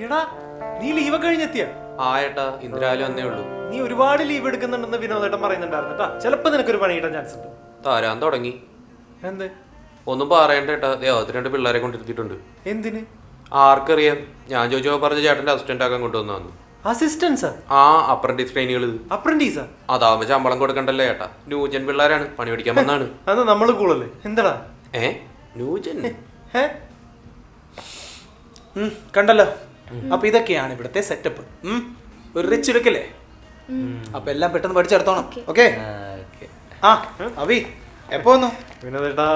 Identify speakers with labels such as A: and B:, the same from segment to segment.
A: എടാ നീ ലീവ് കഴിഞ്ഞെത്തിയ?
B: ആ ഏട്ടാ ഇന്ന് രാവിലെ വന്നേ ഉള്ളൂ.
A: നീ ഒരുപാട് ലീവ് എടുക്കുന്നുണ്ടെന്ന് വിനോദേട്ടൻ പറയുന്നുണ്ടായിരുന്നു കേട്ടാ. ചിലപ്പോ നിനക്കൊരു പണി കിട്ടാൻ ചാൻസ് ഉണ്ട്.
B: തരാൻ തുടങ്ങി.
A: എന്ത്?
B: ഒന്നും പറയണ്ട ഏട്ടാ, ദേവത്തിന് 2 പിള്ളേരെ കൊണ്ടിരുത്തിയിട്ടുണ്ട്.
A: എന്തിന്?
B: ആർക്കറിയാം, ഞാൻ ചോദിച്ചോ പറഞ്ഞ ചേട്ടന്റെ അസിസ്റ്റന്റ് ആക്കാൻ കൊണ്ടുവന്നു.
A: അസിസ്റ്റൻസാ?
B: ആ, അപ്രന്റീസ് ട്രെയിനികൾ.
A: അപ്രന്റീസാ?
B: അതാവുമ്പോ ശമ്പളം കൊടുക്കണ്ടല്ലോ ഏട്ടാ. ന്യൂജൻ പിള്ളേരാണ്, പണി പഠിക്കാൻ വന്നാണ്.
A: അത് നമ്മള് കൂളല്ലേ? എന്താടാ
B: ന്യൂജൻ?
C: കണ്ടല്ലോ. അപ്പൊ ഇതൊക്കെയാണ് ഇവിടുത്തെ സെറ്റപ്പ്. ഒരു റിച്ച് എടുക്കല്ലേ? അപ്പൊ എല്ലാം പെട്ടെന്ന് പഠിച്ചെടുത്തോണം. ഓക്കെ. ആ അവി എപ്പോ വന്നു?
A: വിനോദേട്ടാ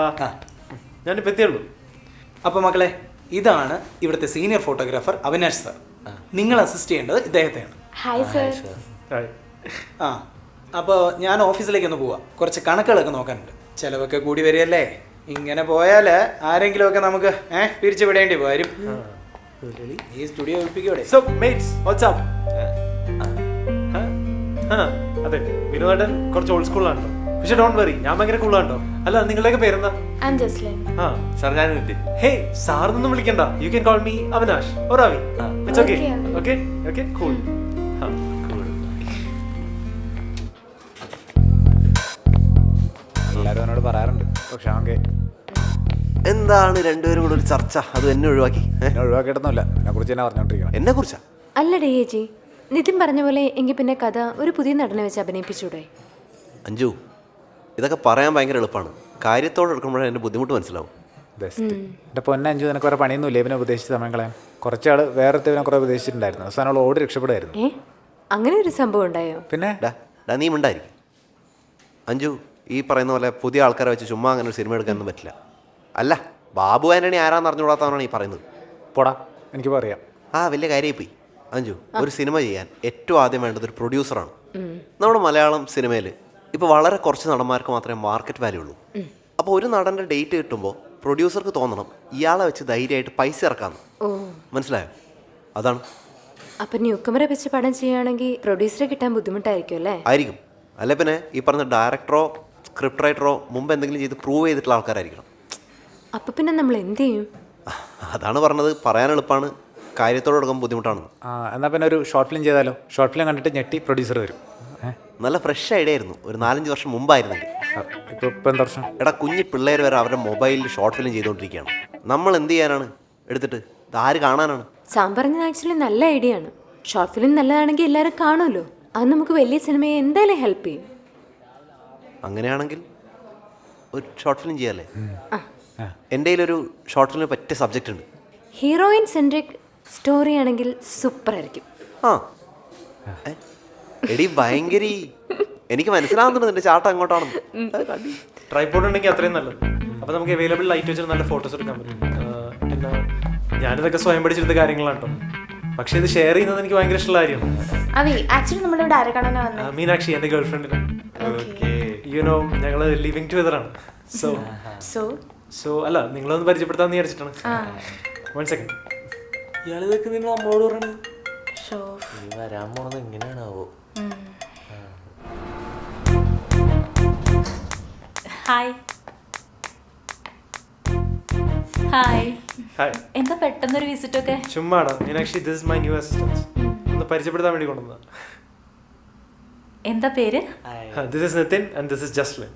A: ഞാനിപ്പോ എത്തിയുള്ളൂ.
C: അപ്പൊ മക്കളെ, ഇതാണ് ഇവിടുത്തെ സീനിയർ ഫോട്ടോഗ്രാഫർ അവിനാഷ് സർ. നിങ്ങൾ അസിസ്റ്റ് ചെയ്യേണ്ടത് ഇദ്ദേഹത്തെയാണ്.
D: Hi sir.
C: ആ, അപ്പോൾ ഞാൻ ഓഫീസിലേക്ക് ഒന്ന് പോവാം. കുറച്ച് കണക്കുകളൊക്കെ നോക്കാനുണ്ട്. ചിലവൊക്കെ കൂടി വരികയല്ലേ. ഇങ്ങനെ പോയാൽ ആരെങ്കിലുമൊക്കെ നമുക്ക് പിരിച്ചു വിടേണ്ടി വരും. ഈ studio ഒഴിപ്പിക്കൂടെ?
A: So mates, what's up? അതെ, വിനോദേട്ടൻ കുറച്ച് ഓൾഡ് സ്കൂളാണ്. പക്ഷെ ഡോണ്ട് വറി, ഞാൻ ഭയങ്കര കൂളാണ്ടോ. അല്ല, നിങ്ങളുടെയൊക്കെ പേരെന്താ?
D: I am Jaslin.
A: സാർ ഞാൻ നിതിൻ. ഹേ, സാറിനൊന്നും വിളിക്കണ്ട. You can call me Avinash or Avi. It's okay. Okay okay cool.
E: എല്ലാവരും എന്നോട് പറയാറുണ്ട്, പക്ഷെ അവൻ
F: എന്താണ് രണ്ടുപേരും കൂടെ ഒരു ചർച്ച? അത് എന്നെ ഒഴിവാക്കി.
E: എന്നെ ഒഴിവാക്കിയിട്ടൊന്നുമില്ല, എന്നെ കുറിച്ച് തന്നെ പറഞ്ഞോണ്ടിരിക്കണം.
F: എന്നെ കുറിച്ചാ?
D: അല്ലടേ ചേച്ചി, നിതിൻ പറഞ്ഞ പോലെ എങ്കിൽ പിന്നെ കഥ ഒരു പുതിയ നടനെ വെച്ച് അഭിനയിപ്പിച്ചൂടെ?
F: അഞ്ജു, ഇതൊക്കെ പറയാൻ ഭയങ്കര എളുപ്പമാണ്. കാര്യത്തോടെ എടുക്കുമ്പോഴേ എൻ്റെ ബുദ്ധിമുട്ട് മനസ്സിലാവും.
E: ബെസ്റ്റ്. എൻ്റെ പൊന്നെ അഞ്ചു, നിനക്ക് വേറെ പണിയൊന്നുമില്ല ഇവനെ ഉപദേശിച്ച് സമയം കളയാൻ. കുറച്ചാൾ വേറെ ഇവനെ കുറേ ഉപദേശിച്ചിട്ടുണ്ടായിരുന്നു. അവസാനം അവൾ ഓടി രക്ഷപ്പെടുമായിരുന്നു.
D: അങ്ങനെ ഒരു സംഭവം ഉണ്ടായോ?
E: പിന്നെ
F: നീ മിണ്ടായിരിക്കും. അഞ്ജു, ഈ പറയുന്ന പോലെ പുതിയ ആൾക്കാരെ വെച്ച് ചുമ്മാ അങ്ങനെ ഒരു സിനിമ എടുക്കാനൊന്നും പറ്റില്ല. അല്ല, ബാബു ആൻ്റണി ആരാന്ന് അറിഞ്ഞുകൂടാത്തവനാണ് ഈ പറയുന്നത്.
E: പോടാ, എനിക്ക് പറയാം.
F: വലിയ കാര്യമായി പോയി. അഞ്ജു, ഒരു സിനിമ ചെയ്യാൻ ഏറ്റവും ആദ്യം വേണ്ടത് ഒരു പ്രൊഡ്യൂസറാണ്. നമ്മുടെ മലയാളം സിനിമയിൽ ഇപ്പോൾ വളരെ കുറച്ച് നടന്മാർക്ക് മാത്രമേ മാർക്കറ്റ് വാല്യൂ ഉള്ളൂ. അപ്പോൾ ഒരു നടൻ്റെ ഡേറ്റ് കിട്ടുമ്പോൾ പ്രൊഡ്യൂസർക്ക് തോന്നണം ഇയാളെ വെച്ച് ധൈര്യമായിട്ട് പൈസ ഇറക്കാമെന്ന്. മനസ്സിലായോ? അതാണ്.
D: അപ്പം ന്യൂക്കമറെ വെച്ച് പടം ചെയ്യുകയാണെങ്കിൽ പ്രൊഡ്യൂസറെ കിട്ടാൻ ബുദ്ധിമുട്ടായിരിക്കും അല്ലേ?
F: ആയിരിക്കും. അല്ലെ പിന്നെ ഈ പറഞ്ഞ ഡയറക്ടറോ സ്ക്രിപ്റ്റ് റൈറ്ററോ മുമ്പ് എന്തെങ്കിലും ചെയ്ത് പ്രൂവ് ചെയ്തിട്ടുള്ള ആൾക്കാരായിരിക്കണം.
D: അപ്പം പിന്നെ നമ്മൾ എന്ത് ചെയ്യും?
F: അതാണ് പറഞ്ഞത്, പറയാൻ എളുപ്പമാണ്, കാര്യത്തോടെ എടുക്കാൻ ബുദ്ധിമുട്ടാണെന്ന്.
E: എന്നാൽ പിന്നെ ഒരു ഷോർട്ട് ഫിലിം ചെയ്താലോ? ഷോർട്ട് ഫിലിം കണ്ടിട്ട് ഞെട്ടി പ്രൊഡ്യൂസർ വരും.
F: നല്ല ഫ്രഷ് ഐഡിയ ആയിരുന്നു ഒരു 4-5 വർഷം മുമ്പായിരുന്നെങ്കിൽ.
E: ഇപ്പോൾ എന്താ വർഷം?
F: എടാ, കുഞ്ഞി പിള്ളേർ വരെ അവരുടെ മൊബൈലിൽ ഷോർട്ട് ഫിലിം ചെയ്തുകൊണ്ടിരിക്കുകയാണ്. നമ്മൾ എന്ത് ചെയ്യാനാണ് എടുത്തിട്ട്? ഇതാര് കാണാനാണ്?
D: സാം പറഞ്ഞത് ആക്ച്വലി നല്ല ഐഡിയ ആണ്. ഷോർട്ട് ഫിലിം നല്ലതാണെങ്കിൽ എല്ലാവരും കാണുമല്ലോ. അത് നമുക്ക് വലിയ സിനിമയെ എന്തായാലും ഹെൽപ്പ് ചെയ്യും.
F: അങ്ങനെയാണെങ്കിൽ ഒരു ഷോർട്ട് ഫിലിം ചെയ്യാല്ലേ? എൻ്റെ കയ്യിലൊരു ഷോർട്ട് ഫിലിമിന് പറ്റിയ സബ്ജക്റ്റ് ഉണ്ട്.
D: ഹീറോയിൻ സെൻട്രിക് സ്റ്റോറി ആണെങ്കിൽ സൂപ്പർ ആയിരിക്കും.
F: എടി ഭയങ്കര, എനിക്ക് മനസ്സിലാവുന്നുണ്ട് നിന്റെ ചാട്ടം അങ്ങോട്ടാണെന്ന്.
A: ട്രൈപോഡ് ഉണ്ടെങ്കിൽ അത്രയും നല്ലത്. അപ്പോൾ നമുക്ക് അവൈലബിൾ ലൈറ്റ് വെച്ചിട്ട് നല്ല ഫോട്ടോസ് എടുക്കാൻ പറ്റും. പിന്നെ ഞാനിതൊക്കെ സ്വയം പഠിച്ചെടുത്ത കാര്യങ്ങളാണ് കേട്ടോ. പക്ഷേ ഇത് ഷെയർ ചെയ്യുന്നത് എനിക്ക് ഭയങ്കര ഇഷ്ടമുള്ള കാര്യമാണ്. മീനാക്ഷി, എൻ്റെ ഗേൾ ഫ്രണ്ടിന്. യു നോ, ഞങ്ങൾ ലിവിങ് ടുഗദർ ആണ്. സോ അല്ല, നിങ്ങളൊന്ന് പരിചയപ്പെടുത്താന്ന് വിചാരിച്ചിട്ടാണ്. 1 സെക്കൻഡ്.
B: ഇയാളിതൊക്കെ നിങ്ങൾ നമ്മളോട് പറയണത് വരാൻ പോണത് എങ്ങനെയാണാവോ?
G: Hi hi.
A: ഹായ്.
G: എന്താ പെട്ടെന്നൊരു വിസിറ്റ് ഒക്കെ?
A: ചുമ്മാടാ Meenakshi, this is my new assistant. ഒന്ന് പരിചയപ്പെടുത്താൻ വേണ്ടി കൊണ്ടുവന്നതാ.
G: എന്താ പേര്?
A: This is Nithin and this is Jaslin.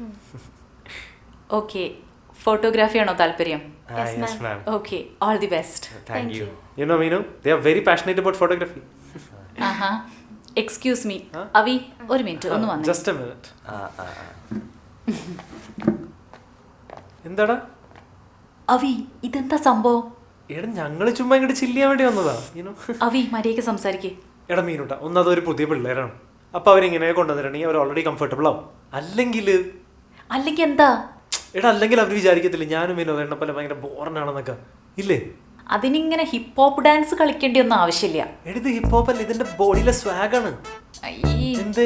G: Okay, photography ആണോ താല്പര്യം?
A: Yes ma'am.
G: Okay, all the best.
A: Thank you. You know Meenu, they are very passionate about photography.
G: Excuse me അവി, ഒരു മിനിറ്റ് ഒന്ന് വന്നേ.
A: Just a minute. എന്താടാ
G: അവി, ഇതെന്താ സംഭവം?
A: എടാ, ഞങ്ങള് ചുമ്മാ ഇങ്ങോട്ട് ചില്ല് ചെയ്യാൻ വേണ്ടി വന്നതാ.
G: അവി, മര്യാദയ്ക്ക് സംസാരിക്കേ.
A: എടാ മീനുട്ടാ, ഒന്നതൊരു പുതിയ പിള്ളേരാണ്. അപ്പൊ അവരിങ്ങനെ കൊണ്ടുവന്നിട്ടുണ്ടെങ്കിൽ അവർ ഓൾറെഡി കംഫർട്ടബിൾ ആവും. അല്ലെങ്കിൽ
G: എന്താ?
A: എടാ, അല്ലെങ്കിൽ അവർ വിചാരിക്കത്തില്ല ഞാനും വിനോദേണ്ണ പോലെ ഭയങ്കര ബോറനാണെന്നൊക്കെ ഇല്ലേ?
G: അതിനിങ്ങനെ ഹിപ്പ് ഹോപ്പ് ഡാൻസ് കളിക്കേണ്ടി ഒന്നും ആവശ്യമില്ല.
A: എഴുത് ഹിപ്പ് ഹോപ്പ് അല്ല, ഇതിന്റെ ബോഡിയിലെ സ്വാഗാണ്. എന്തേ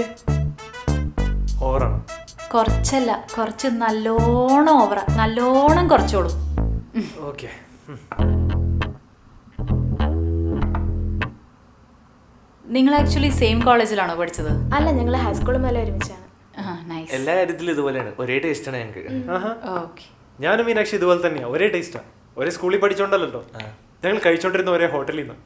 A: ഓവറാണ്?
G: കുറച്ചല്ല, കുറച്ച് നല്ലോണം ഓവറ. നല്ലോണം കുറച്ചോളൂ.
A: ഓക്കെ.
G: നിങ്ങൾ ആക്ച്വലി സെയിം കോളേജിലാണോ പഠിച്ചത്?
D: അല്ല, ഞങ്ങൾ ഹൈസ്കൂൾ മേലെ ഒരുമിച്ചാണ്.
B: എല്ലാ കാര്യത്തിലും ഇതുപോലെയാണ്, ഒരേ ടേസ്റ്റാണ് ഞങ്ങൾക്ക്.
A: ഞാനും മീനാക്ഷി ഇതുപോലെ തന്നെയാ, ഒരേ ടേസ്റ്റാ. ഒരേ സ്കൂളിൽ പഠിച്ചോണ്ടല്ലോ, ഞങ്ങൾ കഴിച്ചോണ്ടിരുന്ന ഒരേ ഹോട്ടലിൽ നിന്ന്.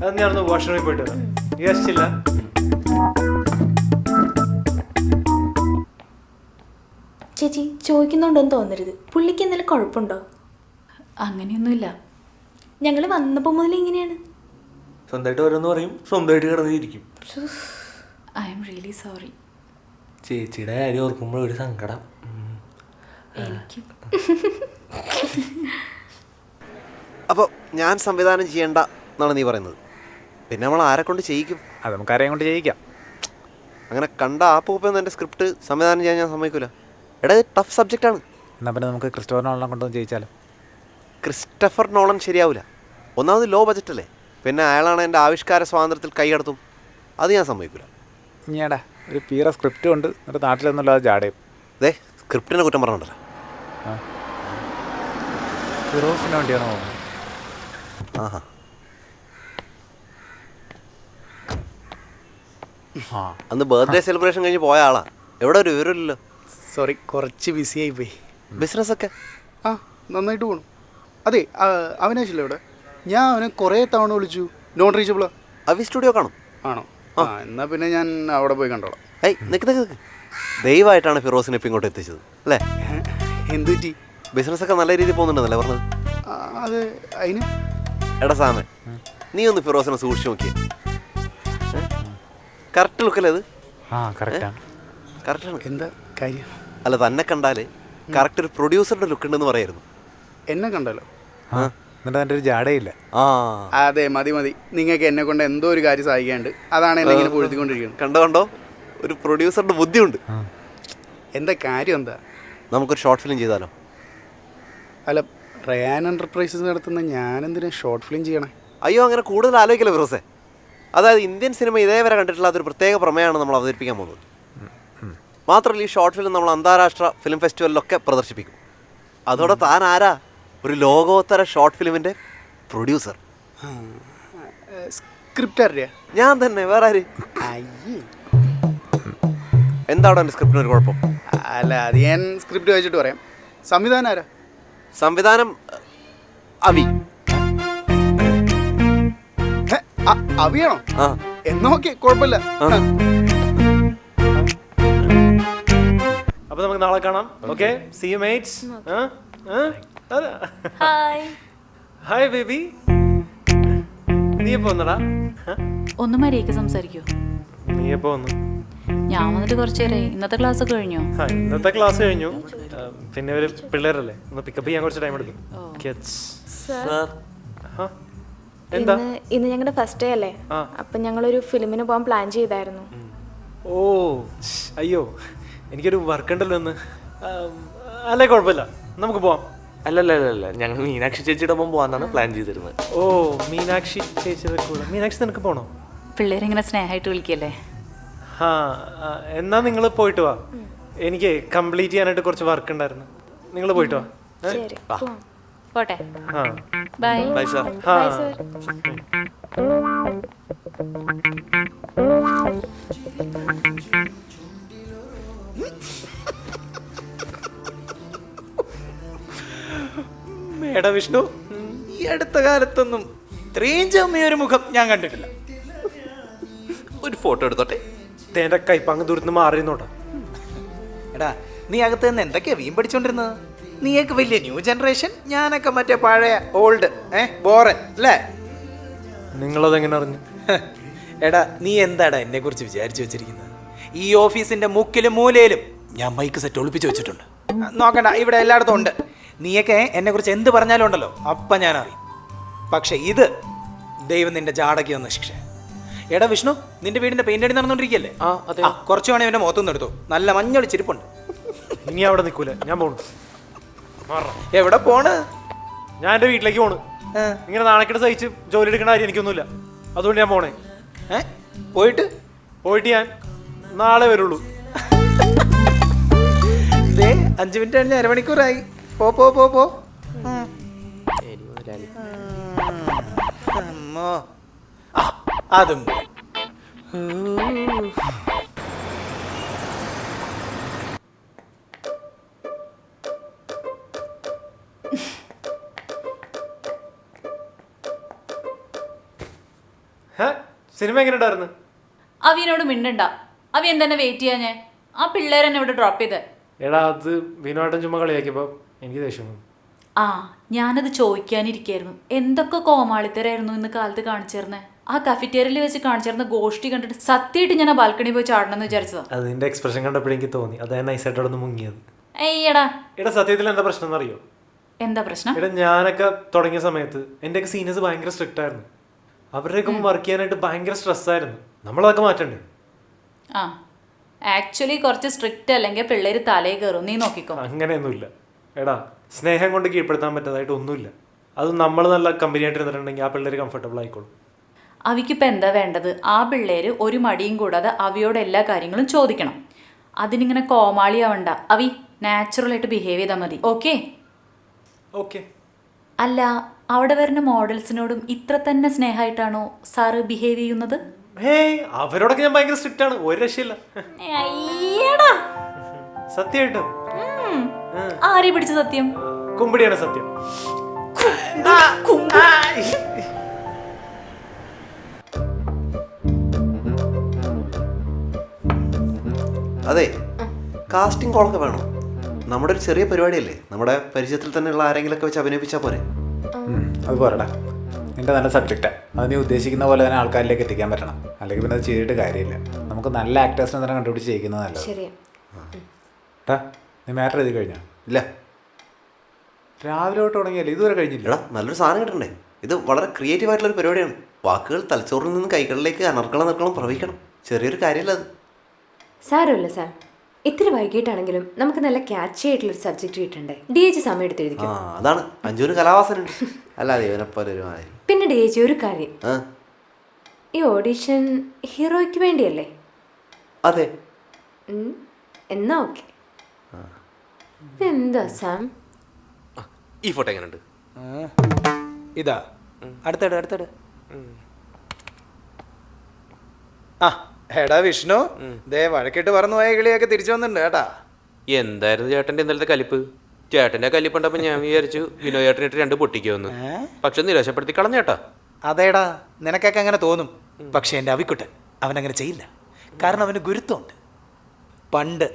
A: അത് ഞാനൊന്ന് വാഷ്റൂമിൽ പോയിട്ട് വരാം. വിചാരിച്ചില്ല.
H: ചേച്ചി ചോദിക്കുന്നുണ്ടോന്ന് തോന്നരുത്. പുള്ളിക്ക് എന്തെങ്കിലും കുഴപ്പമുണ്ടോ?
G: അങ്ങനെയൊന്നുമില്ല.
H: ഞങ്ങൾ വന്നപ്പോൾ മുതൽ ഇങ്ങനെയാണ്.
I: സ്വന്തമായിട്ട് ഓരോന്ന് പറയും, സ്വന്തമായിട്ട് കിടന്നിരിക്കും.
G: I am really sorry.
I: ചേച്ചിയുടെ കാര്യം ഓർക്കുമ്പോൾ ഒരു സങ്കടം.
G: എനിക്ക്
F: അപ്പോൾ ഞാൻ സംവിധാനം ചെയ്യേണ്ട എന്നാണ് നീ പറയുന്നത്. പിന്നെ നമ്മൾ ആരെ കൊണ്ട് ചെയ്യിക്കും?
E: അത് നമുക്ക് ആരെയും കൊണ്ട് ചെയ്യിക്കാം.
F: അങ്ങനെ കണ്ട ആ പൂപ്പെന്ന് എൻ്റെ സ്ക്രിപ്റ്റ് സംവിധാനം ചെയ്യാൻ ഞാൻ സമ്മതിക്കില്ല. എടാ ഇത് ടഫ് സബ്ജക്റ്റാണ്.
E: എന്നാൽ പിന്നെ നമുക്ക് ക്രിസ്റ്റോഫർ നോളനെ കൊണ്ടുവന്ന് ചെയ്യിച്ചാലോ?
F: ക്രിസ്റ്റഫർ നോളൻ ശരിയാവില്ല. ഒന്നാമത് ലോ ബജറ്റല്ലേ. പിന്നെ അയാളാണ് എൻ്റെ ആവിഷ്കാര സ്വാതന്ത്ര്യത്തിൽ കൈയടത്തും. അത് ഞാൻ സമ്മതിക്കില്ല.
E: ഇനിയാടാ ഒരു പീറ സ്ക്രിപ്റ്റ് കൊണ്ട് എന്നിട്ട് നാട്ടിലൊന്നുമില്ലാതെ ജാടയും.
F: അതെ, സ്ക്രിപ്റ്റിനെ കുറ്റം പറഞ്ഞിട്ടല്ലോ.
E: ഫിറോസിന് വേണ്ടിയാണോ?
F: ആഹാ. അന്ന് ബർത്ത്ഡേ സെലിബ്രേഷൻ കഴിഞ്ഞ് പോയ ആളാ. എവിടെ ഒരു വിവരമില്ലല്ലോ.
C: സോറി, കുറച്ച് ബിസി ആയിപ്പോയി.
F: ബിസിനസ്സൊക്കെ
J: ആ നന്നായിട്ട് പോകണം. അതെ, അവനാശില്ല ഇവിടെ. ഞാൻ അവനെ കുറേ തവണ വിളിച്ചു, നോൺ റീച്ചബിളാ.
F: അവി സ്റ്റുഡിയോ കാണും.
J: ആണോ? ആ എന്നാൽ പിന്നെ ഞാൻ അവിടെ പോയി കണ്ടോളാം.
F: ഏയ് നിൽക്ക്. ദയവായിട്ടാണ് ഫിറോസിനെ ഇപ്പം ഇങ്ങോട്ട് എത്തിച്ചത് അല്ലേ?
J: എന്ത് പറ്റി?
F: ബിസിനസ്സൊക്കെ നല്ല രീതിയിൽ പോകുന്നുണ്ടെന്നല്ലേ പറഞ്ഞത്?
J: അത് അതിന്
F: എടാ സാമേ, നീ ഒന്ന് ഫിറോസിനെ സൂക്ഷിച്ച് നോക്കിയേ. കറക്റ്റ് ലുക്കല്ലേ അത്?
E: കറക്റ്റാണ്.
F: കറക്റ്റാണ്.
J: എന്താ കാര്യം?
F: അല്ല, തന്നെ കണ്ടാൽ കറക്റ്റ് ഒരു പ്രൊഡ്യൂസറുടെ ലുക്ക് ഉണ്ടെന്ന് പറയായിരുന്നു.
J: എന്നെ കണ്ടല്ലോ.
E: എന്നിട്ട് അതിൻ്റെ ഒരു ജാടയില്ല.
J: അതെ, മതി. നിങ്ങൾക്ക് എന്നെ കൊണ്ട് എന്തോ ഒരു കാര്യം സഹായിക്കാണ്ട്, അതാണ് എന്നെ ഇങ്ങനെ പൊഴുത്തിക്കൊണ്ടിരിക്കുന്നത്.
F: കണ്ടോ ഒരു പ്രൊഡ്യൂസറുടെ ബുദ്ധിയുണ്ട്.
J: എന്താ കാര്യം? എന്താ?
F: നമുക്കൊരു ഷോർട്ട് ഫിലിം ചെയ്താലോ?
J: അല്ല, റയാൻ എൻ്റർപ്രൈസസ് നടത്തുന്ന ഞാനെന്തിനാ ഷോർട്ട് ഫിലിം ചെയ്യണേ?
F: അയ്യോ, അങ്ങനെ കൂടുതൽ ആലോചിക്കല്ലോ ഫിറോസേ. അതായത് ഇന്ത്യൻ സിനിമ ഇതേവരെ കണ്ടിട്ടില്ലാത്തൊരു പ്രത്യേക പ്രമേയമാണ് നമ്മൾ അവതരിപ്പിക്കാൻ പോകുന്നത്. മാത്രമല്ല, ഈ ഷോർട്ട് ഫിലിം നമ്മൾ അന്താരാഷ്ട്ര ഫിലിം ഫെസ്റ്റിവലിലൊക്കെ പ്രദർശിപ്പിക്കും. അതോടെ താൻ ആരാ? ഒരു ലോകോത്തര ഷോർട്ട് ഫിലിമിൻ്റെ പ്രൊഡ്യൂസർ.
J: സ്ക്രിപ്റ്റ് അറിയാ?
F: ഞാൻ തന്നെ, വേറെ ആര്?
J: അയ്യേ,
F: എന്താണോ എൻ്റെ സ്ക്രിപ്റ്റിനൊരു കുഴപ്പം?
J: അല്ല, അത് ഞാൻ സ്ക്രിപ്റ്റ് വായിച്ചിട്ട് പറയാം. സംവിധാനം ആരാ?
F: സംവിധാനം അവി.
J: അവിയാണോ?
F: ആ,
J: എന്നോക്കെ കുഴപ്പമില്ല.
A: അപ്പൊ നമുക്ക് നാളെ കാണാം. Okay, see you mates.
H: Hi.
A: Hi baby. നീ എപ്പോ വന്നടാ?
G: ഒന്ന് മര്യാദയ്ക്ക് സംസാരിക്കോ?
A: നീ എപ്പോ വന്നു?
G: ഞാൻ വന്നിട്ട് കുറച്ച് നേരമായി. ഇന്നത്തെ ക്ലാസ് ഒക്കെ കഴിഞ്ഞോ?
A: ഇന്നത്തെ ക്ലാസ് കഴിഞ്ഞു. പിന്നെ ഒരു പിള്ളേരല്ലേ, ഒന്ന് പിക്കപ്പ് ചെയ്യാൻ കുറച്ച് ടൈം എടുക്കും.
H: ഇന്ന് ഞങ്ങളുടെ ഫസ്റ്റ് ഡേ അല്ലേ? അപ്പൊ ഞങ്ങളൊരു ഫിലിമിന് പോകാൻ പ്ലാൻ ചെയ്തായിരുന്നു.
A: ഓ അയ്യോ, എനിക്കൊരു വർക്ക് ഉണ്ടല്ലോ ഇന്ന്. അല്ലേ, കുഴപ്പമില്ല, നമുക്ക് പോവാം.
I: അല്ലല്ല, ഞങ്ങൾ മീനാക്ഷി ചേച്ചിയുടെ ഒപ്പം പോകാന്നാണ് പ്ലാൻ ചെയ്തിരുന്നത്.
A: ഓ, മീനാക്ഷി ചേച്ചിയുടെ കൂടെ. മീനാക്ഷി നിനക്ക് പോണോ?
G: പിള്ളേരെങ്ങനെ സ്നേഹമായിട്ട് വിളിക്കല്ലേ?
A: എന്നാ നിങ്ങൾ പോയിട്ട് വാ. എനിക്ക് കംപ്ലീറ്റ് ചെയ്യാനായിട്ട് കുറച്ച് വർക്ക് ഉണ്ടായിരുന്നു. നിങ്ങൾ പോയിട്ട് വാ.
H: ശരി,
G: പോട്ടെ.
H: Bye.
I: Bye sir.
H: Bye sir.
C: മേഡ വിഷ്ണു, ഈ അടുത്ത കാലത്തൊന്നും ഇത്രയും ചമ്മയൊരു മുഖം ഞാൻ കണ്ടിട്ടില്ല.
B: ഒരു ഫോട്ടോ എടുത്തോട്ടെ.
A: തേൻ്റെ കൈപ്പങ്ങ് ദൂരത്ത് നിന്ന് മാറിയിരുന്നോട്ടാ.
C: എടാ, നീ അകത്ത് നിന്ന് എന്തൊക്കെയാ വീം പഠിച്ചോണ്ടിരുന്നത്? നീയൊക്കെ വലിയ ന്യൂ ജനറേഷൻ, ഞാനൊക്കെ മറ്റേ പഴയ ഓൾഡ് ബോറൻ അല്ലേ?
A: നിങ്ങളതെങ്ങനെ അറിഞ്ഞു?
C: എടാ, നീ എന്താടാ എന്നെ കുറിച്ച് വിചാരിച്ചു വെച്ചിരിക്കുന്നത്? ഈ ഓഫീസിന്റെ മുക്കിലും മൂലയിലും ഞാൻ മൈക്ക് സെറ്റ് ഒളിപ്പിച്ച് വെച്ചിട്ടുണ്ട്. നോക്കണ്ട, ഇവിടെ എല്ലായിടത്തും ഉണ്ട്. നീയൊക്കെ എന്നെ കുറിച്ച് എന്ത് പറഞ്ഞാലും ഉണ്ടല്ലോ, അപ്പം ഞാൻ അറിയും. പക്ഷെ ഇത് ദൈവം നിന്റെ ജാടയ്ക്ക് തന്ന ശിക്ഷ. എടാ വിഷ്ണു, നിന്റെ വീടിന്റെ പെയിന്റ് അടി നടന്നുകൊണ്ടിരിക്കല്ലേ? കുറച്ചു വേണേ ഇവന്റെ മുഖത്തൊന്നും എടുത്തു. നല്ല മഞ്ഞളിച്ചിരിപ്പുണ്ട്.
A: ഇനി അവിടെ നിൽക്കൂല, ഞാൻ പോണു.
C: എവിടെ പോണ്?
A: ഞാൻ എൻ്റെ വീട്ടിലേക്ക് പോണു. ഇങ്ങനെ നാണക്കെട്ട് സഹിച്ച് ജോലി എടുക്കേണ്ട കാര്യം എനിക്കൊന്നുമില്ല. അതുകൊണ്ട് ഞാൻ പോണേ. പോയിട്ട് ഞാൻ നാളെ വരുള്ളൂ.
C: 5 മിനിറ്റ് കഴിഞ്ഞ് അരമണിക്കൂറായി. പോ. അതും
A: സിനിമ എങ്ങനെ ഉണ്ടായിരുന്നു?
G: അവിനോട് മിണ്ടണ്ട. അവി എന്തെന്നെ വെയിറ്റ് ചെയ്യാ ഞാൻ? ആ പിള്ളേരെന്നെ ഇവിടെ ഡ്രോപ്പ് ചെയ്ത്.
A: എടാ അത് വിനോദം ചുമ്മാ കളിയാക്കിയപ്പോ എനിക്ക് ദേഷ്യം വന്നു.
G: ആ ഞാനത് ചോദിക്കാനിരിക്കായിരുന്നു. എന്തൊക്കെ കോമാളിത്തരായിരുന്നു ഇന്ന് കാലത്ത് കാണിച്ചിരുന്നേ. ആ കഫറ്റേറിയയിൽ വെച്ച് കാണിച്ചിരുന്ന ഗോഷ്ടി കണ്ടിട്ട് സത്യമായിട്ട് ഞാൻ ആ ബാൽക്കണി പോയി ചാടണം എന്ന് വിചാരിച്ചതാ.
A: അത് നിന്റെ എക്സ്പ്രഷൻ കണ്ടപ്പോഴേ എനിക്ക് തോന്നി അതാ നൈസായിട്ടോടൊന്ന് മുങ്ങിയത്.
G: ഏയ്യടാ.
A: എടാ സത്യത്തിൽ എന്താ പ്രശ്നം എന്നറിയോ?
G: എന്താ പ്രശ്നം?
A: എടാ ഞാനൊക്കെ തുടങ്ങിയ സമയത്ത് എന്റെയൊക്കെ സീനിയേഴ്സ് ഭയങ്കര സ്ട്രിക്റ്റ് ആയിരുന്നു. അവരുടെയൊക്കെ വർക്ക് ചെയ്യാനായിട്ട് ഭയങ്കര സ്ട്രെസ്സായിരുന്നു. നമ്മളതൊക്കെ മാറ്റണ്ടേ?
G: ആ ആക്ച്വലി കുറച്ച് സ്ട്രിക്റ്റ് അല്ലെങ്കിൽ പിള്ളേര് തലയിൽ കയറും. നീ നോക്കിക്കോ.
A: അങ്ങനെയൊന്നുമില്ല. എടാ സ്നേഹം കൊണ്ട് കീഴ്പ്പെടുത്താൻ പറ്റാതായിട്ട് ഒന്നുമില്ല. അത് നമ്മൾ നല്ല കമ്പനിയായിട്ട് ഇരുന്നിട്ടുണ്ടെങ്കിൽ ആ പിള്ളേർ കംഫർട്ടബിൾ ആയിക്കോളും.
G: അവിക്കിപ്പോൾ എന്താ വേണ്ടത്? ആ പിള്ളേര് ഒരു മടിയും കൂടാതെ അവിയോട് എല്ലാ കാര്യങ്ങളും ചോദിക്കണം. അതിനിങ്ങനെ കോമാളിയാവണ്ട. അവി നാച്ചുറലായിട്ട് ബിഹേവ് ചെയ്താൽ മതി. ഓക്കെ?
A: ഓക്കെ.
G: അല്ല അവിടെ വരുന്ന മോഡൽസിനോടും ഇത്ര തന്നെ സ്നേഹമായിട്ടാണോ സാറ് ബിഹേവ് ചെയ്യുന്നത്?
A: ഹേയ് അവരോടൊക്കെ ഞാൻ ഭയങ്കര സ്ട്രിക്റ്റ് ആണ്. ഒരു രക്ഷയില്ല.
G: അയ്യടാ.
A: സത്യമായിട്ടും.
G: ആരെ പിടിച്ച സത്യം?
A: കുമ്പിടിയാണ് സത്യം.
F: അതെ, കാസ്റ്റിംഗ് കോളൊക്കെ വേണം. നമ്മുടെ ഒരു ചെറിയ പരിപാടിയല്ലേ, നമ്മുടെ പരിചയത്തിൽ തന്നെയുള്ള ആരെങ്കിലൊക്കെ വെച്ച് അഭിനയിപ്പിച്ചാൽ പോരെ?
E: അത് പോരടാ, നിന്റെ നല്ല സബ്ജക്റ്റാണ്. അത് നീ ഉദ്ദേശിക്കുന്ന പോലെ തന്നെ ആൾക്കാരിലേക്ക് എത്തിക്കാൻ പറ്റണം. അല്ലെങ്കിൽ പിന്നെ അത് ചെയ്തിട്ട് കാര്യമില്ല. നമുക്ക് നല്ല ആക്ടേഴ്സിനെ തന്നെ കണ്ടുപിടിച്ച് ചെയ്യിക്കുന്നത് നല്ലത്. ടാ നീ മാറ്റർ എഴുതി കഴിഞ്ഞാ?
F: ഇല്ല.
E: രാവിലെ തൊട്ട് തുടങ്ങിയല്ലേ, ഇതുവരെ കഴിഞ്ഞില്ല.
F: എടാ നല്ലൊരു സാധനം കിട്ടണ്ടേ? ഇത് വളരെ ക്രിയേറ്റീവ് ആയിട്ടുള്ളൊരു പരിപാടിയാണ്. വാക്കുകൾ തലച്ചോറിൽ നിന്ന് കൈകളിലേക്ക് അനർക്കളം പ്രവഹിക്കണം. ചെറിയൊരു കാര്യമല്ല അത്.
D: സാരമില്ല സാർ, ഇത്തിരി വൈകിട്ടാണെങ്കിലും നമുക്ക് നല്ല ക്യാച്ചി ആയിട്ടുള്ളൊരു സബ്ജക്റ്റ് കിട്ടണ്ടേ? DH സമയം എടുത്ത് എഴുതിക്കും.
F: അതാണ് അഞ്ചൂര് കലാവാസനുണ്ട്. അല്ലാതെ ഇവനെപ്പോലെ ഒരു മാതിരി.
D: പിന്നെ DH ഒരു കാര്യം, ഈ ഓഡീഷൻ ഹീറോയ്ക്ക് വേണ്ടിയല്ലേ?
F: അതെ.
D: എന്നാ ഓക്കെ. ഇതെന്താ സാം?
B: ഈ ഫോട്ടോ എങ്ങനെയുണ്ട്?
C: ഇതാ അടുത്തട്. ആ എടാ വിഷ്ണു, ദേ വഴക്കിട്ട് പറന്നു പോയ കിളിയൊക്കെ തിരിച്ചു വന്നിട്ടുണ്ട് കേട്ടാ.
B: എന്തായിരുന്നു ചേട്ടൻ്റെ ഇന്നലത്തെ കലിപ്പ്? ചേട്ടൻ്റെ കലിപ്പുണ്ടപ്പോൾ ഞാൻ വിചാരിച്ചു വിനോദ് ചേട്ടനിട്ട് 2 പൊട്ടിക്കുമെന്ന്. പക്ഷെ നിരാശപ്പെടുത്തി കളഞ്ഞേട്ടാ.
C: അതേടാ, നിനക്കൊക്കെ അങ്ങനെ തോന്നും. പക്ഷെ എൻ്റെ അവിക്കുട്ടൻ അവനങ്ങനെ ചെയ്യില്ല. കാരണം അവന് ഗുരുത്വമുണ്ട്. പണ്ട്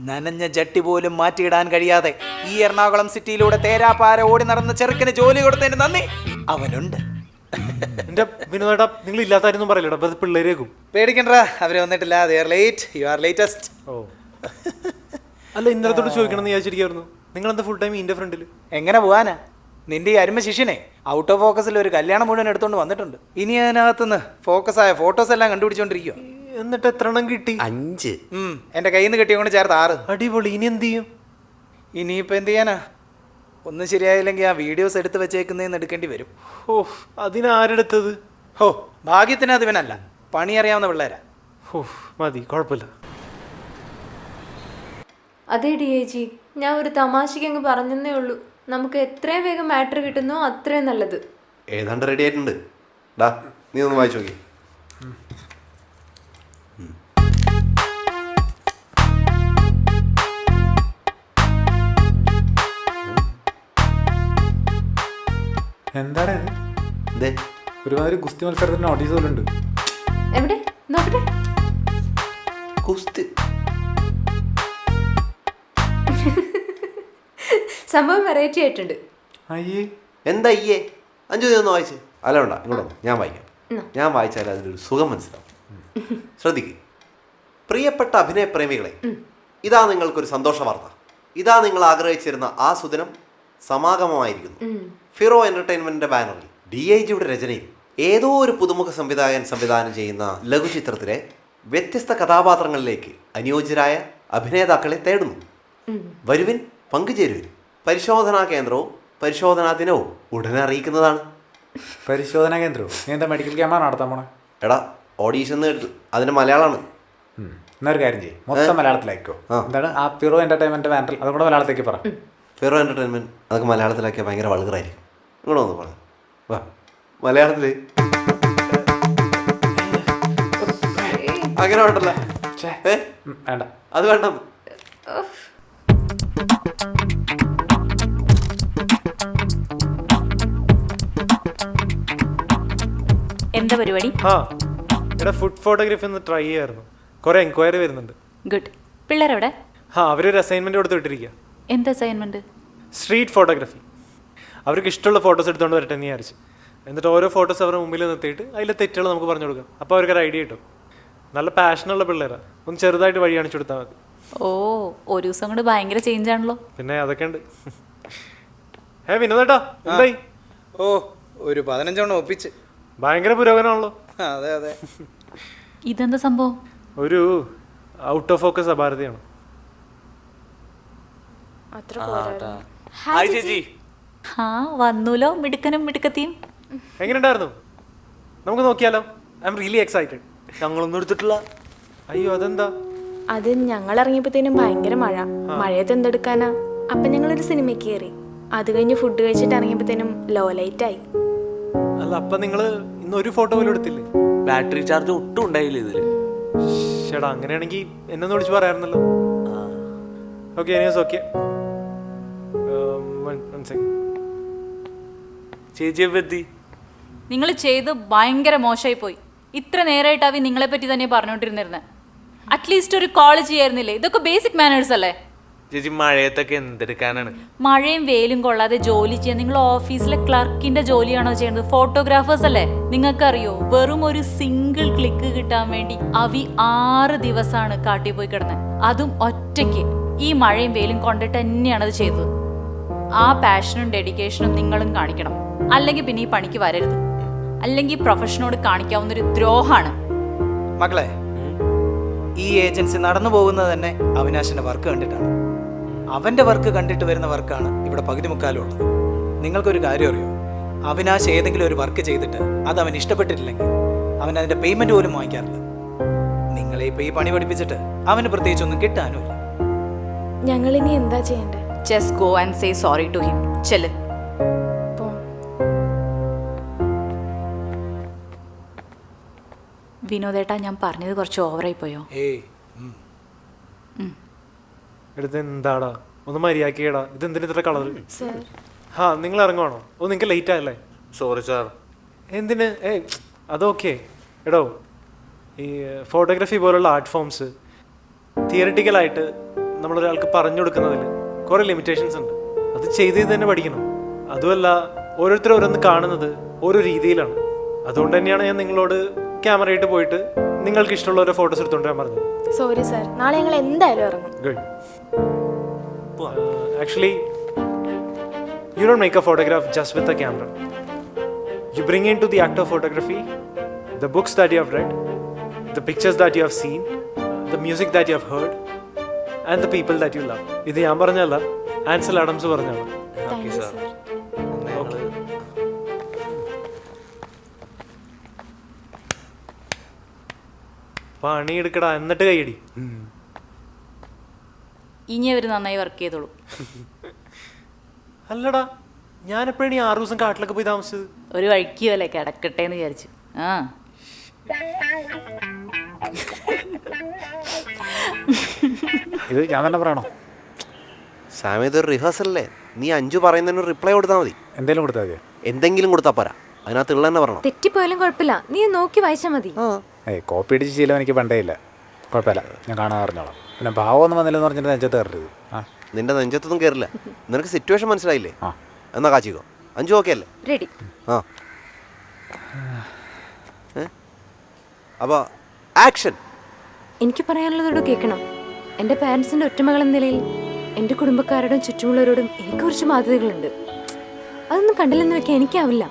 C: നനഞ്ഞ ജട്ടി പോലും മാറ്റിയിടാൻ കഴിയാതെ ഈ എറണാകുളം സിറ്റിയിലൂടെ തേരാപ്പാര ഓടി നടന്ന ചെറുക്കന് ജോലി കൊടുത്തതിന് നന്ദി അവനുണ്ട്.
A: എന്റെ വിനോദേട്ടാ, നിങ്ങൾ ഇല്ലാത്തായിരുന്നു പറയില്ലടാ, അപ്പൊ പിള്ളേരേക്കും.
C: പേടിക്കണ്ടാ, അവര് വന്നിട്ടില്ല. They are late. You are latest.
A: ഓ അല്ല, ഇന്നലത്തോട് ചോദിക്കണം എന്ന് വിചാരിച്ചിരിക്കുന്നു. നിങ്ങൾ എന്താ ഫുൾ ടൈം ഇതിന്റെ ഫ്രണ്ടിൽ?
C: എങ്ങനെ പോവാനാ? നിന്റെ ഈ അരുമ ശിഷ്യനെ ഔട്ട് ഓഫ് ഫോക്കസിൽ ഒരു കല്യാണം മുഴുവൻ എടുത്തോണ്ട് വന്നിട്ടുണ്ട്. ഇനി അതിനകത്തുനിന്ന് ഫോക്കസായ ഫോട്ടോസ് എല്ലാം കണ്ടുപിടിച്ചോണ്ടിരിക്കുക.
A: എന്നിട്ട് എത്ര എണ്ണം കിട്ടി?
B: 5.
C: എൻ്റെ കയ്യിൽ നിന്ന് കിട്ടിയോണ്ട് ചേർത്ത് 6.
A: അടിപൊളി. ഇനി എന്ത് ചെയ്യും?
C: ഇനിയിപ്പോൾ എന്ത് ചെയ്യാനാ? ഒന്നും ശരിയായില്ലെങ്കിൽ ആ വീഡിയോസ് എടുത്ത് വെച്ചേക്കുന്നതെന്ന് എടുക്കേണ്ടി വരും.
A: ഓ അതിനാരെടുത്തത്?
C: ഹോ ഭാഗ്യത്തിന് അത് ഇവനല്ല, പണി അറിയാവുന്ന പിള്ളേരാ.
A: ഓ മതി, കുഴപ്പമില്ല.
D: അതെ DH, ഞാൻ ഒരു തമാശയ്ക്ക് അങ്ങ് പറഞ്ഞതേ ഉള്ളൂ. നമുക്ക് എത്രയും വേഗം മാറ്റർ കിട്ടുന്നോ അത്രയും നല്ലത്.
F: ഏതാണ്ട് റെഡി ആയിട്ടുണ്ട്. ഡാ നീ ഒന്ന് വായിച്ചു നോക്കി.
E: എന്താണ് ഇത്?
F: എന്തേ?
E: ഒരുമാതിരി ഗുസ്തി മത്സരത്തിന് ഓഡീസ് പോലെ ഉണ്ട്.
D: എവിടെ നോക്കട്ടെ.
F: കുസ്തി.
D: സംഭവം വെറൈറ്റി ആയിട്ടുണ്ട്.
E: അയ്യേ,
F: എന്താ അയ്യേ? അഞ്ചു നീ ഒന്ന് വായിച്ചേ. അല്ല വേണ്ട, ഇങ്ങോട്ട് വന്നോ, ഞാൻ വായിക്കാം. ഞാൻ വായിച്ചാൽ അതിലൊരു സുഖം മനസ്സിലാവും. ശ്രദ്ധിക്കുക. പ്രിയപ്പെട്ട അഭിനയ പ്രേമികളെ, ഇതാ നിങ്ങൾക്കൊരു സന്തോഷ വാർത്ത. ഇതാ നിങ്ങൾ ആഗ്രഹിച്ചിരുന്ന ആ സുദിനം സമാഗമമായിരിക്കുന്നു. ഫിറോ എന്റർടൈൻമെന്റിന്റെ ബാനറിൽ DIGയുടെ രചനയിൽ ഏതോ ഒരു പുതുമുഖ സംവിധാനം ചെയ്യുന്ന ലഘുചിത്രത്തിലെ വ്യത്യസ്ത കഥാപാത്രങ്ങളിലേക്ക് അനുയോജ്യരായ അഭിനേതാക്കളെ തേടുന്നു. വരുവിൻ, പങ്കുചേരുവിൻ. പരിശോധനാ കേന്ദ്രവും പരിശോധനാ ദിനവും ഉടനെ അറിയിക്കുന്നതാണ്.
E: പരിശോധനാ കേന്ദ്രവും? നീ എന്താ മെഡിക്കൽ ക്യാമ്പ് നടത്താൻ പോണേ?
F: എടാ ഓഡീഷൻ കേട്ടു, അതിന് മലയാളമാണ്.
E: എന്നാ ഒരു കാര്യം ചെയ്യും, മൊത്തം മലയാളത്തിലായിക്കോ. എന്താണ് ആ ഫിറോ എന്റർടൈൻമെന്റ് ബാനറിൽ, അതും കൂടെ മലയാളത്തേക്ക് പറ.
F: ഫിറോ എന്റർടൈൻമെന്റ് അതൊക്കെ മലയാളത്തിലാക്കിയാൽ ഭയങ്കര വൾഗറായിരിക്കും. ഇങ്ങോട്ട് വന്ന് പറഞ്ഞു വാ, മലയാളത്തില് അങ്ങനെ വേണ്ടല്ല.
E: വേണ്ട,
F: അത് വേണ്ട.
G: എന്താ പരിപാടി?
A: ആ ഇവിടെ ഫുഡ് ഫോട്ടോഗ്രാഫി ഒന്ന് ട്രൈ ചെയ്യായിരുന്നു. കുറേ എൻക്വയറി വരുന്നുണ്ട്.
G: ഗുഡ്. പിള്ളേരെവിടെ?
A: ആ അവരൊരു അസൈൻമെൻറ്റ് കൊടുത്ത് വിട്ടിരിക്കുക.
G: എന്ത് അസൈൻമെന്റ്?
A: Street photography. അവർക്ക് ഇഷ്ടമുള്ള ഫോട്ടോസ് എടുത്തുകൊണ്ട് വരട്ടെ എന്ന് വിചാരിച്ചു. എന്നിട്ട് ഓരോ ഫോട്ടോസ് അവരുടെ മുമ്പിൽ നിർത്തിയിട്ട് അതിലെ തെറ്റുകൾ നമുക്ക് പറഞ്ഞു കൊടുക്കാം. അപ്പോൾ അവർക്കൊരു ഐഡിയ കിട്ടും. നല്ല പാഷനുള്ള പിള്ളേരാണ്. ഒന്ന് ചെറുതായിട്ട് വഴി കാണിച്ചു കൊടുത്താൽ മതി.
G: ഓ, ഒരു ദിവസം കൊണ്ട് ഭയങ്കര ചേഞ്ച് ആണല്ലോ.
A: പിന്നെ അതൊക്കെ ഉണ്ട്. വിനോദേട്ടാ എന്തായി?
C: ഓ, ഒരു 15 ഒപ്പിച്ച്.
A: ഭയങ്കര പുരോഗമനമാണല്ലോ.
C: അതെ അതെ.
G: ഇതെന്താ സംഭവം?
A: ഒരു ഔട്ട് ഓഫ് ഫോക്കസ് അപാരതയാണ്.
H: അത്ര പോരാ.
I: ഹായ് ചേച്ചി.
G: ആ വന്നൂലോ മിടുക്കനും മിടുക്കത്തിയും.
A: എങ്ങനെയുണ്ടായിരുന്നു? നമുക്ക് നോക്കിയാലോ? I am really excited.
I: ഞങ്ങളൊന്നും എടുത്തിട്ടില്ല.
A: അയ്യോ അതെന്താ?
H: അത് ഞങ്ങൾ ഇറങ്ങിയപ്പോഴത്തേനും ഭയങ്കര മഴ. മഴയത്ത് എന്തെടുക്കാനാ? അപ്പം ഞങ്ങളൊരു സിനിമയ്ക്ക് കയറി. അത് കഴിഞ്ഞ് ഫുഡ് കഴിച്ചിട്ട് ഇറങ്ങിയപ്പോഴത്തേനും ലോ ലൈറ്റ് ആയി.
A: അല്ല അപ്പൊ നിങ്ങള് ഇന്ന് ഒരു ഫോട്ടോ പോലും എടുത്തില്ലേ?
I: ബാറ്ററി ചാർജ് ഒട്ടും ഉണ്ടായില്ല ഇതില്.
A: ചേട്ടാ അങ്ങനെയാണെങ്കിൽ എന്നൊന്ന് വിളിച്ച് പറയാറുന്നല്ലോ. Okay anyways okay.
I: ചേച്ചിയെ പറ്റി
G: നിങ്ങൾ ചെയ്ത് ഭയങ്കര മോശമായി പോയി. ഇത്ര നേരമായിട്ട് അവി നിങ്ങളെ പറ്റി തന്നെ പറഞ്ഞുകൊണ്ടിരുന്നിരുന്നത്. അറ്റ്ലീസ്റ്റ് ഒരു കോൾ ചെയ്യായിരുന്നില്ലേ? ഇതൊക്കെ ബേസിക് മാനേഴ്സ് അല്ലേ?
I: ചേച്ചി മഴയത്തൊക്കെ എന്തെടുക്കാനാണ്?
G: മഴയും വെയിലും കൊള്ളാതെ ജോലി ചെയ്യാൻ നിങ്ങൾ ഓഫീസിലെ ക്ലർക്കിന്റെ ജോലിയാണോ ചെയ്യുന്നത്? ഫോട്ടോഗ്രാഫേഴ്സ് അല്ലേ? നിങ്ങൾക്കറിയോ, വെറും ഒരു സിംഗിൾ ക്ലിക്ക് കിട്ടാൻ വേണ്ടി അവി 6 ദിവസമാണ് കാട്ടി പോയി കിടന്നത്. അതും ഒറ്റയ്ക്ക്. ഈ മഴയും വെയിലും കൊണ്ടിട്ട് തന്നെയാണ് അത് ചെയ്തത്. ആ പാഷനും ഡെഡിക്കേഷനും നിങ്ങളും കാണിക്കണം. അല്ലെങ്കിൽ പിന്നെ ഈ പണിക്ക് വരരുത്. അല്ലെങ്കിൽ പ്രൊഫഷനോട് കാണിക്കാവുന്നൊരു ദ്രോഹമാണ്.
C: മക്കളെ, ഈ ഏജൻസി നടന്നു പോകുന്നത് തന്നെ അവിനാശിന്റെ വർക്ക് കണ്ടിട്ടാണ്. അവന്റെ വർക്ക് കണ്ടിട്ട് വരുന്ന വർക്കാണ് ഇവിടെ പകുതി മുക്കാലും ഉള്ളത്. നിങ്ങൾക്കൊരു കാര്യം അറിയോ? അവിനാശ് ഏതെങ്കിലും ഒരു വർക്ക് ചെയ്തിട്ട് അത് അവൻ ഇഷ്ടപ്പെട്ടിട്ടില്ലെങ്കിൽ അവൻ അതിന്റെ പേയ്മെന്റ് പോലും വാങ്ങിക്കാറില്ല. നിങ്ങളെ ഇപ്പൊ ഈ പണി പഠിപ്പിച്ചിട്ട് അവന് പ്രത്യേകിച്ചൊന്നും കിട്ടാനുമില്ല.
H: ഞങ്ങൾ ഇനി എന്താ ചെയ്യണ്ടേ?
G: Just go and say sorry to him. ചെല്ല്. വിനോദേട്ടാ, ഞാൻ പറഞ്ഞത് കുറച്ച് ഓവറായി പോയോ?
A: എടുത്ത് എന്താടാ ഒന്ന് മര്യാദക്കേടാ. ഇത് എന്തിനാ ഇത്ര കളർ? ആ നിങ്ങൾ ഇറങ്ങുവാണോ? ഓ നിങ്ങൾക്ക് ലേറ്റ് ആയല്ലേ?
I: Sorry sir.
A: എന്തിന്? അതൊക്കെ എടോ, ഈ ഫോട്ടോഗ്രാഫി പോലുള്ള ആർട്ട് ഫോംസ് തിയറിറ്റിക്കലായിട്ട് നമ്മളൊരാൾക്ക് പറഞ്ഞു കൊടുക്കുന്നതിൽ കുറേ ലിമിറ്റേഷൻസ് ഉണ്ട്. അത് ചെയ്ത് തന്നെ പഠിക്കണം. അതുമല്ല, ഓരോരുത്തരും ഓരോന്ന് കാണുന്നത് ഓരോ രീതിയിലാണ്. അതുകൊണ്ട് തന്നെയാണ് ഞാൻ നിങ്ങളോട് ക്യാമറയായിട്ട് പോയിട്ട് നിങ്ങൾക്ക് ഇഷ്ടമുള്ള ഓരോ ഫോട്ടോസ് എടുത്തോണ്ട് ഞാൻ പറഞ്ഞത്.
H: സോറി സാർ, നാളെ ഞങ്ങൾ എന്തായാലും ഇറങ്ങും.
A: Good. Actually, you don't make a photograph just with a camera. You bring into the act of photography the books that you have read, the pictures that you have seen, the music that you have heard, and the people that you love. ഇത് ഞാൻ പറഞ്ഞല്ല, Ansel Adams പറഞ്ഞാണ്.
H: Thank you sir.
A: പണിയെടുക്കടാ എന്നിട്ട് കൈയടി.
G: ഇനി അവർ നന്നായി work ചെയ്തോളൂ.
A: അല്ലടാ, ഞാൻ എപ്പോഴാണ് ഈ 6 ദിവസം കാട്ടിലൊക്കെ പോയി താമസിച്ചത്?
G: ഒരു വഴിക്കുമല്ലേ, കിടക്കട്ടെ എന്ന് വിചാരിച്ചു. ആ
E: ഇത് ഞാൻ തന്നെ പറയണോ?
F: സാമ ഇതൊരു റിഹേഴ്സലല്ലേ? നീ 5 പറയുന്നതിന് റിപ്ലൈ കൊടുത്താൽ മതി.
E: എന്തെങ്കിലും കൊടുത്താൽ മതിയോ?
F: എന്തെങ്കിലും കൊടുത്താൽ പോരാ, അതിനകത്ത് ഉള്ള തന്നെ പറയണം.
D: തെറ്റിപ്പോയാലും കുഴപ്പമില്ല, നീ നോക്കി വായിച്ചാൽ മതി.
E: കോപ്പി അടിച്ച് ശീലം എനിക്ക് പണ്ടേ ഇല്ല. കുഴപ്പമില്ല, ഞാൻ കാണാൻ പറഞ്ഞോളാം. പിന്നെ ഭാവമൊന്നും വന്നില്ലെന്ന് പറഞ്ഞിട്ട് നെഞ്ചത്ത് കയറരുത്.
F: നിന്റെ നെഞ്ചത്തൊന്നും കയറില്ല. നിനക്ക് സിറ്റുവേഷൻ മനസ്സിലായില്ലേ? എന്നാ കാച്ചിക്കോ. 5 ഓക്കെ അല്ലേ?
D: റെഡി.
F: ആ അപ്പോൾ ആക്ഷൻ.
D: എനിക്ക് പറയാനുള്ളതോട് കേൾക്കണം. എൻ്റെ പാരൻസിൻ്റെ ഒറ്റമകൾ എന്ന നിലയിൽ എൻ്റെ കുടുംബക്കാരോടും ചുറ്റുമുള്ളവരോടും എനിക്ക് കുറച്ച് ബാധ്യതകളുണ്ട്. അതൊന്നും കണ്ടില്ലെന്ന് വെക്കാൻ എനിക്കാവില്ല.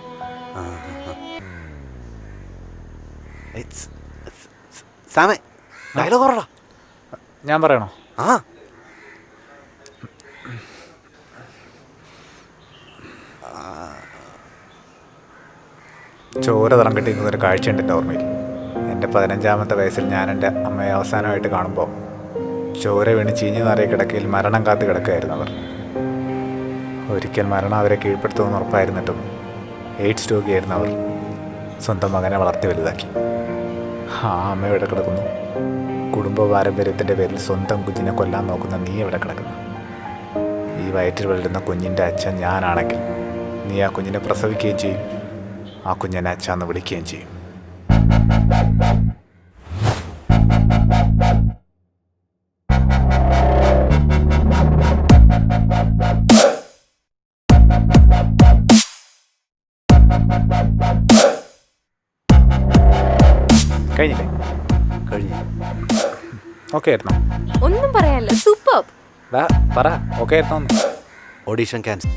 F: സാമേ, ഡയലോഗ് പറടാ.
E: ഞാൻ പറയണോ?
F: ആ
E: ചോര തളം കെട്ടിക്കുന്നൊരു കാഴ്ചയുണ്ട് എൻ്റെ ഓർമ്മയിൽ. എൻ്റെ 15ാമത്തെ വയസ്സിൽ ഞാൻ എൻ്റെ അമ്മയെ അവസാനമായിട്ട് കാണുമ്പോൾ ചോര വീണ് ചീഞ്ഞു നാറിയ കിടക്കയിൽ മരണം കാത്ത് കിടക്കുകയായിരുന്നു അവർ. ഒരിക്കൽ മരണം അവരെ കീഴ്പ്പെടുത്തുമെന്ന് ഉറപ്പായിരുന്നിട്ടും എയ്ഡ്സ് രോഗിയായിരുന്നു അവർ. സ്വന്തം മകനെ വളർത്തി വലുതാക്കി. ആ അമ്മ എവിടെ കിടക്കുന്നു? കുടുംബ പാരമ്പര്യത്തിൻ്റെ പേരിൽ സ്വന്തം കുഞ്ഞിനെ കൊല്ലാൻ നോക്കുന്ന നീ എവിടെ കിടക്കുന്നു? ഈ വയറ്റിൽ വളരുന്ന കുഞ്ഞിൻ്റെ അച്ഛൻ ഞാനാണെങ്കിൽ നീ ആ കുഞ്ഞിനെ പ്രസവിക്കുകയും ചെയ്യും, ആ കുഞ്ഞിനെ അച്ഛാന്ന് വിളിക്കുകയും ചെയ്യും. കഴിഞ്ഞില്ലേ?
F: കഴിഞ്ഞു.
E: ഓക്കെ ആയിരുന്നോ?
D: ഒന്നും പറയാനില്ല, സൂപ്പർ.
E: പറ ഓക്കെ ആയിരുന്നോ?
F: Audition cancel.